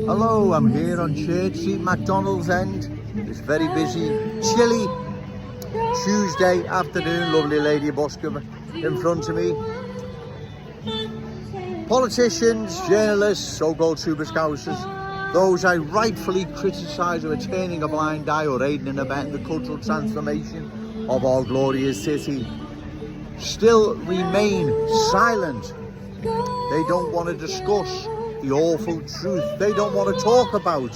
Hello, I'm here on Church Street, McDonald's End. It's very busy, chilly Tuesday afternoon. Lovely lady busker in front of me. Politicians, journalists, so-called super scousers, those I rightfully criticise who are turning a blind eye or aiding and abetting the cultural transformation of our glorious city, still remain silent. They don't want to discuss the awful truth. They don't want to talk about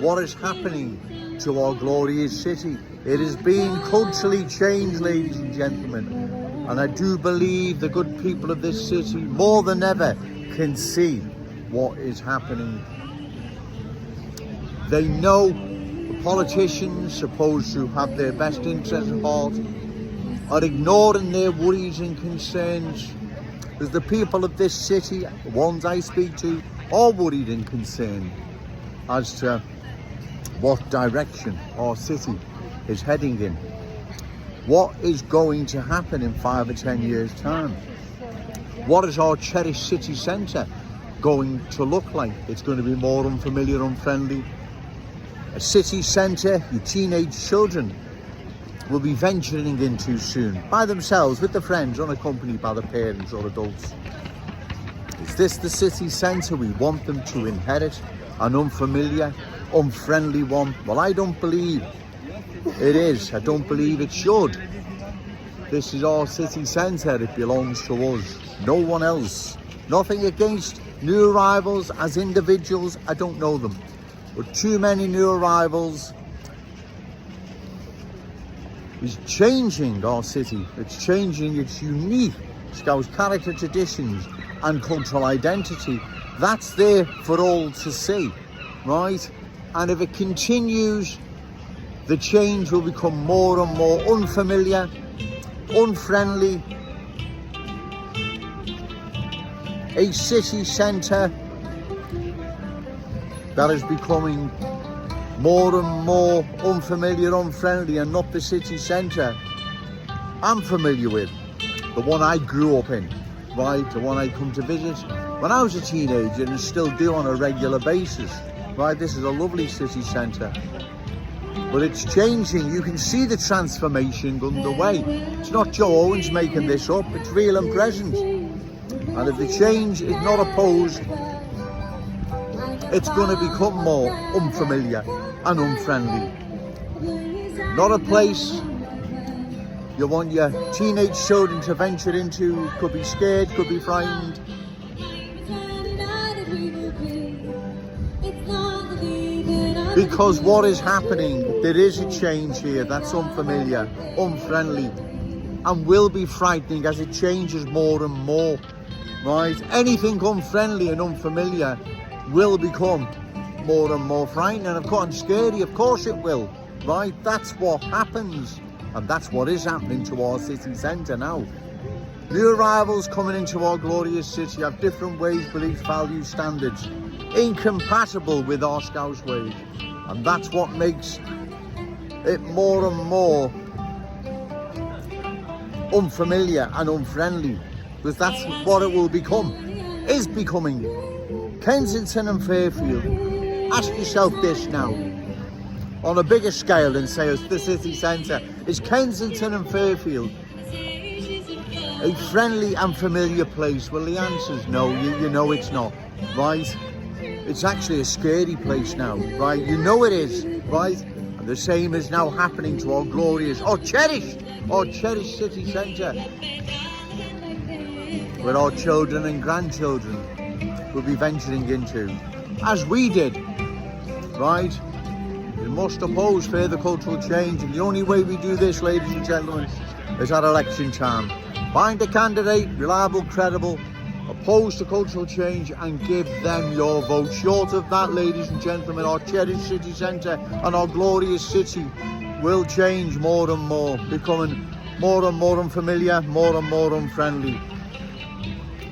what is happening to our glorious city. It is being culturally changed, ladies and gentlemen, and I do believe the good people of this city more than ever can see what is happening. They know the politicians supposed to have their best interests at heart are ignoring their worries and concerns, because the people of this city, the ones I speak to, are worried and concerned as to what direction our city is heading in. What is going to happen in 5 or 10 years' time? What is our cherished city centre going to look like? It's going to be more unfamiliar, unfriendly. A city centre your teenage children will be venturing into soon, by themselves, with their friends, unaccompanied by their parents or adults. Is this the city centre we want them to inherit? An unfamiliar, unfriendly one? Well, I don't believe it is. I don't believe it should. This is our city centre. It belongs to us, no one else. Nothing against new arrivals as individuals. I don't know them. But too many new arrivals is changing our city. It's changing its unique Scouse character, traditions and cultural identity. That's there for all to see, right? And if it continues, the change will become more and more unfamiliar, unfriendly. A city centre that is becoming more and more unfamiliar, unfriendly, and not the city centre I'm familiar with, the one I grew up in, right, the one I come to visit when I was a teenager and still do on a regular basis, right. This is a lovely city centre, but it's changing. You can see the transformation underway. It's not Joe Owens making this up, it's real and present. And if the change is not opposed, it's going to become more unfamiliar and unfriendly. Not a place you want your teenage children to venture into. Could be scared, could be frightened. Because what is happening, there is a change here that's unfamiliar, unfriendly, and will be frightening as it changes more and more, right? Anything unfriendly and unfamiliar will become more and more frightening and scary. Of course it will, right? That's what happens, and that's what is happening to our city centre now. New arrivals coming into our glorious city have different ways, beliefs, values, standards, incompatible with our Scouse ways, and that's what makes it more and more unfamiliar and unfriendly, because that's what it will become, is becoming. Kensington and Fairfield, ask yourself this now, on a bigger scale than say the city centre, is Kensington and Fairfield a friendly and familiar place? Well, the answer is no. You know it's not, right? It's actually a scary place now, right? You know it is, right? And the same is now happening to our glorious, our cherished city centre, where our children and grandchildren will be venturing into, as we did, right? We must oppose further cultural change, and the only way we do this, ladies and gentlemen, is at election time. Find a candidate, reliable, credible, opposed to cultural change, and give them your vote. Short of that, ladies and gentlemen, our cherished city centre and our glorious city will change more and more, becoming more and more unfamiliar, more and more unfriendly.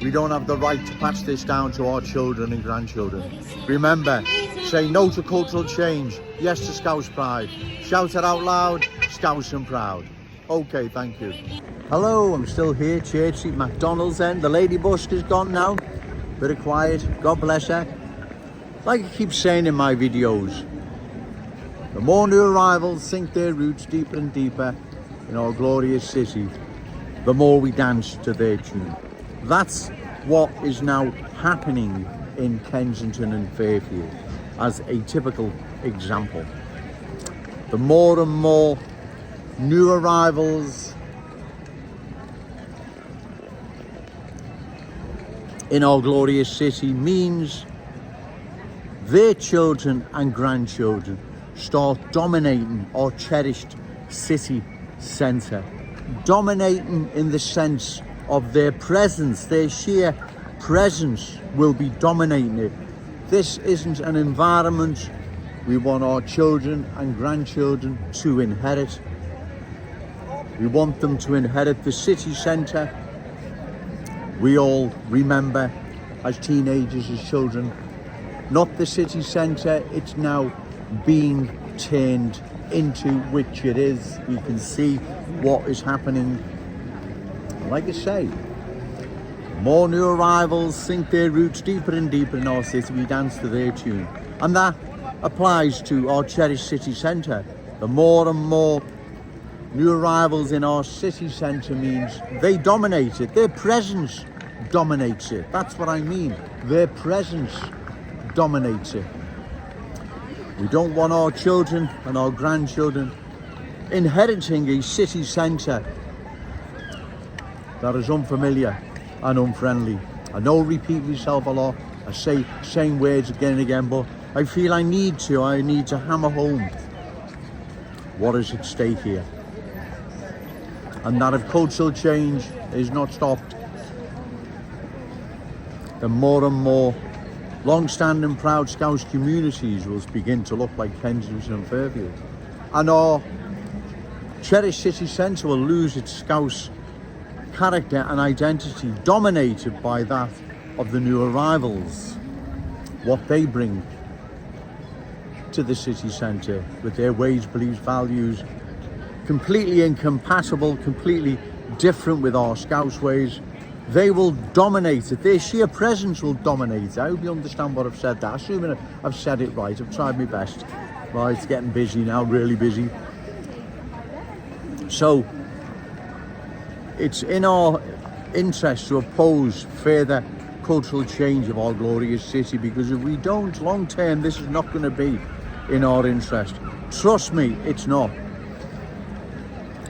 We don't have the right to pass this down to our children and grandchildren. Remember, say no to cultural change, yes to Scouse pride. Shout it out loud, Scouse and proud. Okay, thank you. Hello, I'm still here, Church Street, McDonald's End. The lady busk is gone now. Bit of quiet, God bless her. Like I keep saying in my videos, the more new arrivals sink their roots deeper and deeper in our glorious city, the more we dance to their tune. That's what is now happening in Kensington and Fairfield as a typical example. The more and more new arrivals in our glorious city means their children and grandchildren start dominating our cherished city centre. Dominating in the sense of their presence, their sheer presence will be dominating it. This isn't an environment we want our children and grandchildren to inherit. We want them to inherit the city centre. We all remember as teenagers, as children, not the city centre, it's now being turned into which it is. We can see what is happening. Like I say, more new arrivals sink their roots deeper and deeper in our city, we dance to their tune. And that applies to our cherished city centre. The more and more new arrivals in our city centre means they dominate it. Their presence dominates it. That's what I mean. Their presence dominates it. We don't want our children and our grandchildren inheriting a city centre that is unfamiliar and unfriendly. I know I repeat myself a lot. I say same words again and again, but I feel I need to hammer home what is at stake here. And that if cultural change is not stopped, then more and more long-standing proud Scouse communities will begin to look like Kensington and Fairfield. And our cherished city centre will lose its Scouse character and identity, dominated by that of the new arrivals. What they bring to the city centre with their ways, beliefs, values, completely incompatible, completely different with our Scouse ways. They will dominate it. Their sheer presence will dominate it. I hope you understand what I've said there. Assuming I've said it right, I've tried my best. Right, it's getting busy now, really busy. So, it's in our interest to oppose further cultural change of our glorious city, because if we don't, long term, this is not going to be in our interest. Trust me, it's not.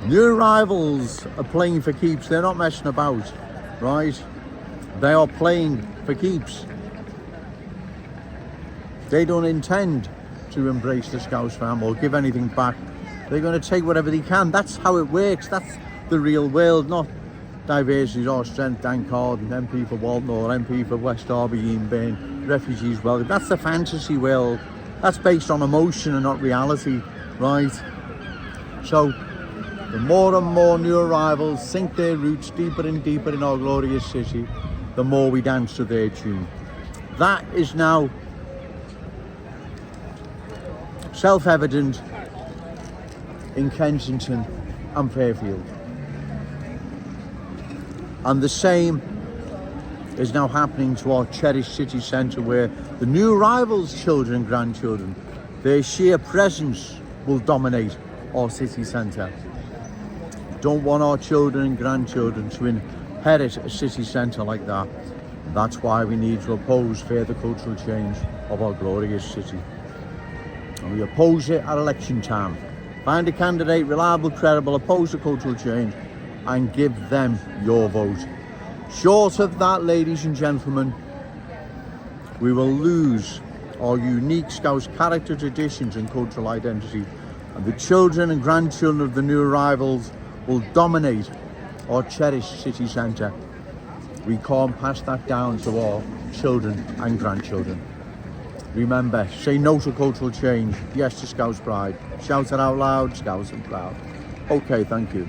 New arrivals are playing for keeps. They're not messing about, right? They are playing for keeps. They don't intend to embrace the Scouse fam or give anything back. They're going to take whatever they can. That's how it works. That's the real world, not diversity or strength, Dan Card, and MP for Walton or MP for West Derby, Ian Bain, refugees welcome. That's the fantasy world. That's based on emotion and not reality, right? So, the more and more new arrivals sink their roots deeper and deeper in our glorious city, the more we dance to their tune. That is now self-evident in Kensington and Fairfield. And the same is now happening to our cherished city centre, where the new arrivals' children and grandchildren, their sheer presence will dominate our city centre. Don't want our children and grandchildren to inherit a city centre like that. That's why we need to oppose further cultural change of our glorious city. And we oppose it at election time. Find a candidate, reliable, credible, oppose the cultural change, and give them your vote. Short of that, ladies and gentlemen, we will lose our unique Scouse character, traditions and cultural identity, and the children and grandchildren of the new arrivals will dominate our cherished city centre. We can't pass that down to our children and grandchildren. Remember, say no to cultural change, yes to Scouse pride. Shout it out loud, Scouse and proud. Okay, thank you.